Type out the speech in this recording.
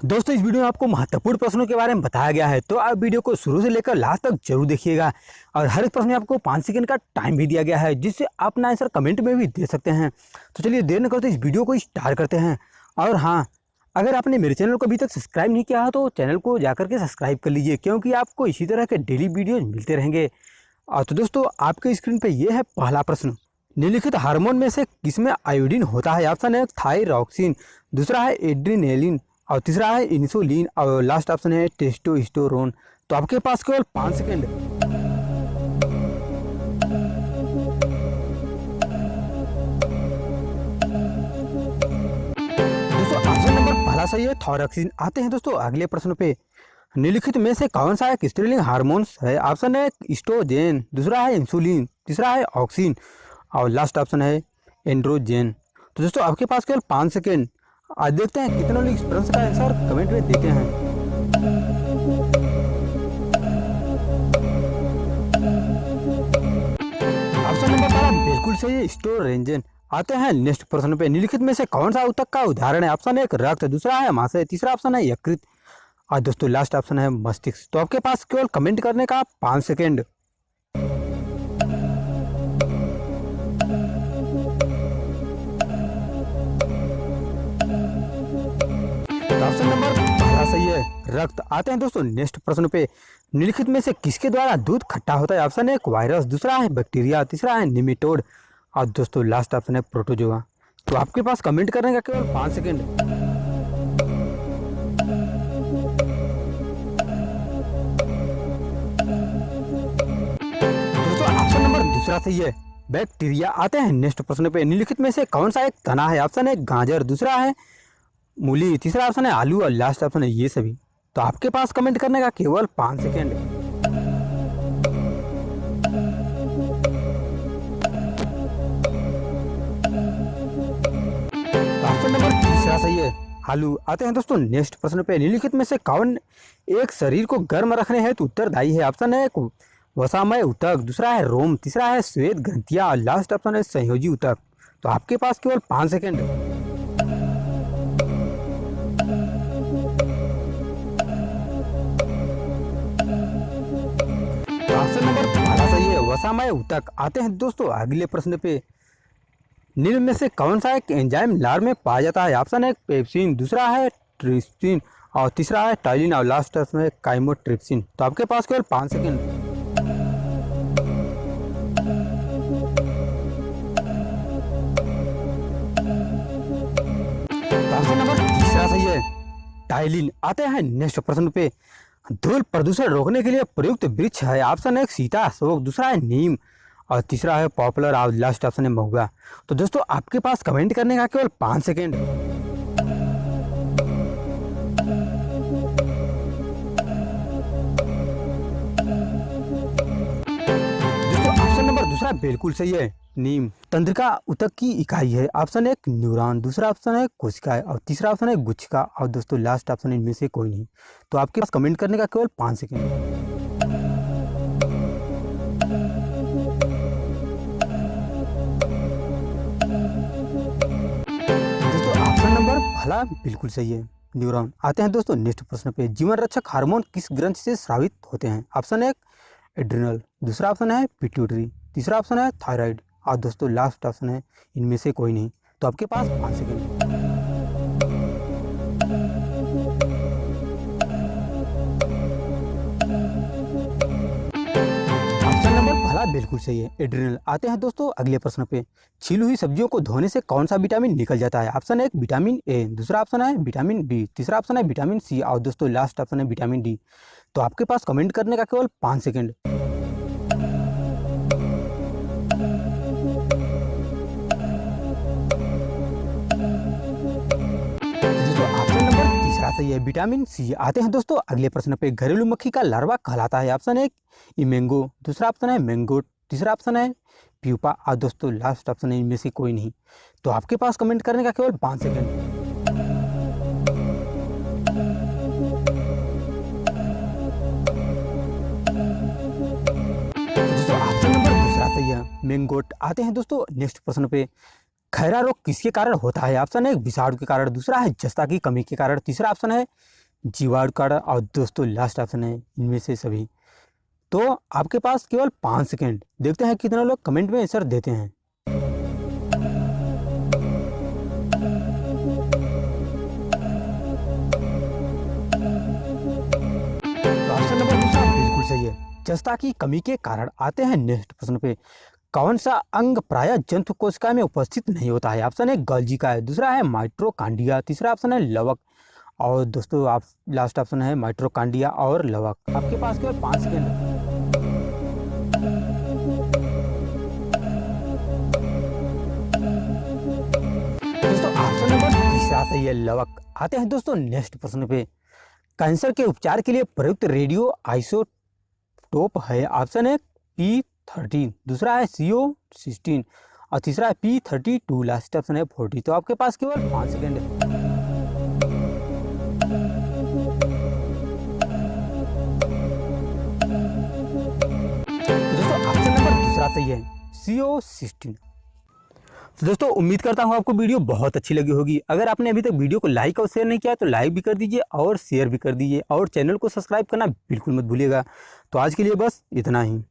दोस्तों, इस वीडियो में आपको महत्वपूर्ण प्रश्नों के बारे में बताया गया है, तो आप वीडियो को शुरू से लेकर लास्ट तक जरूर देखिएगा। और हर एक प्रश्न में आपको 5 सेकंड का टाइम भी दिया गया है, जिससे आप अपना आंसर कमेंट में भी दे सकते हैं। तो चलिए देर न करते इस वीडियो को स्टार्ट करते हैं। और हाँ, अगर आपने मेरे चैनल को अभी तक सब्सक्राइब नहीं किया है तो चैनल को जाकर के सब्सक्राइब कर लीजिए, क्योंकि आपको इसी तरह के डेली वीडियोज मिलते रहेंगे। और तो दोस्तों, आपके स्क्रीन पर यह है पहला प्रश्न। निम्नलिखित हार्मोन में से किसमें आयोडीन होता है? ऑप्शन है थायरॉक्सिन, दूसरा है एड्रीनेलिन, और तीसरा है इंसुलिन, और लास्ट ऑप्शन है टेस्टोस्टेरोन। तो आपके पास केवल 5 सेकंड। दोस्तों, ऑप्शन नंबर पहला सही है, थायरॉक्सिन। आते हैं दोस्तों अगले प्रश्न पे। निम्नलिखित में से कौन सा एक स्त्रीलिंग हार्मोन्स है? ऑप्शन है ईस्ट्रोजेन, दूसरा है इंसुलिन, तीसरा है ऑक्सिन, और लास्ट ऑप्शन है एंड्रोजेन। तो दोस्तों, आपके पास केवल 5 सेकेंड। आज देखते हैं कितने लोग इस प्रश्न का आंसर कमेंट में देते हैं। ऑप्शन नंबर 12 बिल्कुल सही है, एस्ट्रोजेन। आते हैं नेक्स्ट प्रश्न पे। निम्नलिखित में से कौन सा ऊतक का उदाहरण है? ऑप्शन है रक्त, दूसरा है मांस, तीसरा ऑप्शन है यकृत, और दोस्तों लास्ट ऑप्शन है मस्तिष्क। तो आपके पास केवल कमेंट करने का 5 सेकेंड। ऑप्शन नंबर पहला सही है, रक्त। आते हैं दोस्तों नेक्स्ट प्रश्न पे। निम्नलिखित में से किसके द्वारा दूध खट्टा होता है? ऑप्शन है वायरस, दूसरा है बैक्टीरिया, तीसरा है निमेटोड, और दोस्तों लास्ट ऑप्शन है प्रोटोजोआ। तो आपके पास कमेंट करने का केवल 5 सेकेंड। दोस्तों, ऑप्शन नंबर दूसरा सही है, बैक्टीरिया। आते हैं नेक्स्ट प्रश्न पे। निम्नलिखित में से कौन सा एक तना है? ऑप्शन है गाजर, दूसरा है मूली, तीसरा ऑप्शन है आलू, और लास्ट ऑप्शन है ये सभी। तो आपके पास कमेंट करने का केवल 5 सेकेंड। ऑप्शन नंबर तीसरा सही है, आलू। आते हैं दोस्तों नेक्स्ट प्रश्न पे। निम्नलिखित में से कौन एक शरीर को गर्म रखने हेतु उत्तरदायी है? ऑप्शन है वसामय ऊतक, दूसरा है रोम, तीसरा है श्वेत ग्रंथियां, और लास्ट ऑप्शन है संयोजी ऊतक। तो आपके पास केवल 5 सेकेंड। ऑप्शन नंबर पहला सही है, वसामय ऊतक। आते हैं दोस्तों अगले प्रश्न पे। निम्न में से कौन सा एक एंजाइम लार में पाया जाता है? ऑप्शन है पेप्सिन, दूसरा है ट्रिप्सिन, और तीसरा है टाइलिन, और लास्ट ऑप्शन है काइमोट्रिप्सिन। तो आपके पास केवल 5 सेकेंड। ऑप्शन नंबर तीसरा सही है, टाइलिन। आते हैं नेक्स्ट प्रश्न पे। धूल प्रदूषण रोकने के लिए प्रयुक्त वृक्ष है? ऑप्शन है सीता, अशोक, दूसरा है नीम, और तीसरा है पॉपुलर, और लास्ट ऑप्शन है महुआ। तो दोस्तों, आपके पास कमेंट करने का केवल 5 सेकेंड। दोस्तों, ऑप्शन नंबर दूसरा बिल्कुल सही है, नीम। तंत्रिका ऊतक की इकाई है? ऑप्शन है न्यूरॉन, दूसरा ऑप्शन है कोशिका, और तीसरा ऑप्शन है गुच्छिका, और दोस्तों लास्ट ऑप्शन इनमें से कोई नहीं। तो आपके पास कमेंट करने का केवल 5 सेकेंड। दोस्तों, ऑप्शन नंबर पहला बिल्कुल सही है, न्यूरॉन। आते हैं दोस्तों नेक्स्ट प्रश्न पे। जीवन रक्षक हार्मोन किस ग्रंथि से स्रावित होते हैं? ऑप्शन है एड्रिनल, दूसरा ऑप्शन है पिट्यूटरी, तीसरा ऑप्शन है थायराइड, और दोस्तों लास्ट ऑप्शन है इनमें से कोई नहीं। तो आपके पास 5 सेकेंड। ऑप्शन नंबर पहला बिल्कुल सही है, एड्रिनल। आते हैं दोस्तों अगले प्रश्न पे। छीली हुई सब्जियों को धोने से कौन सा विटामिन निकल जाता है? ऑप्शन है विटामिन ए, दूसरा ऑप्शन है विटामिन बी, तीसरा ऑप्शन है विटामिन सी, और दोस्तों लास्ट ऑप्शन है विटामिन डी। तो आपके पास कमेंट करने का केवल 5 सेकेंड। ऑप्शन नंबर तीसरा सही है, विटामिन सी। आते हैं दोस्तों अगले प्रश्न पे। घरेलू मक्खी का लार्वा कहलाता है? ऑप्शन है इमेंगो, दूसरा ऑप्शन है मैंगोट, तीसरा ऑप्शन है प्यूपा, और दोस्तों लास्ट ऑप्शन है इनमें से कोई नहीं। तो आपके पास कमेंट करने का केवल 5 सेकेंड। दोस्तों, ऑप्शन नंबर दूसरा सही है, मैंगोट। आते हैं दोस्तों नेक्स्ट प्रश्न पे। खैरा रोग किसके कारण होता है? ऑप्शन है विषाणु के कारण, दूसरा है जस्ता की कमी के कारण, तीसरा ऑप्शन है जीवाणु के कारण और दोस्तों लास्ट ऑप्शन है इनमें से सभी। तो आपके पास केवल 5 सेकेंड, देखते हैं कितने लोग कमेंट में आंसर देते हैं। तो ऑप्शन नंबर दूसरा बिल्कुल सही है, जस्ता की कमी के कारण। आते हैं नेक्स्ट प्रश्न पे। कौन सा अंग प्रायः जंतु कोशिका में उपस्थित नहीं होता है? ऑप्शन है गॉल्जी है, दूसरा है माइटोकॉन्ड्रिया, तीसरा ऑप्शन है लवक और दोस्तों आप लास्ट ऑप्शन है माइटोकॉन्ड्रिया और लवक। आपके पास केवल 5 सेकेंड है। दोस्तों ऑप्शन नंबर तीसरा सही है, लवक। आते हैं दोस्तों नेक्स्ट प्रश्न पे। कैंसर के उपचार के लिए प्रयुक्त रेडियो आइसोटोप है? ऑप्शन है P13, दूसरा है CO16 और तीसरा है P32, लास्ट ऑप्शन है 40। तो आपके पास केवल 5 सेकेंड है। तो दोस्तों ऑप्शन नंबर दूसरा सही है, CO16। तो दोस्तों उम्मीद करता हूँ आपको वीडियो बहुत अच्छी लगी होगी। अगर आपने अभी तक वीडियो को लाइक और शेयर नहीं किया तो लाइक भी कर दीजिए और शेयर भी कर दीजिए और चैनल को सब्सक्राइब करना बिल्कुल मत भूलिएगा। तो आज के लिए बस इतना ही।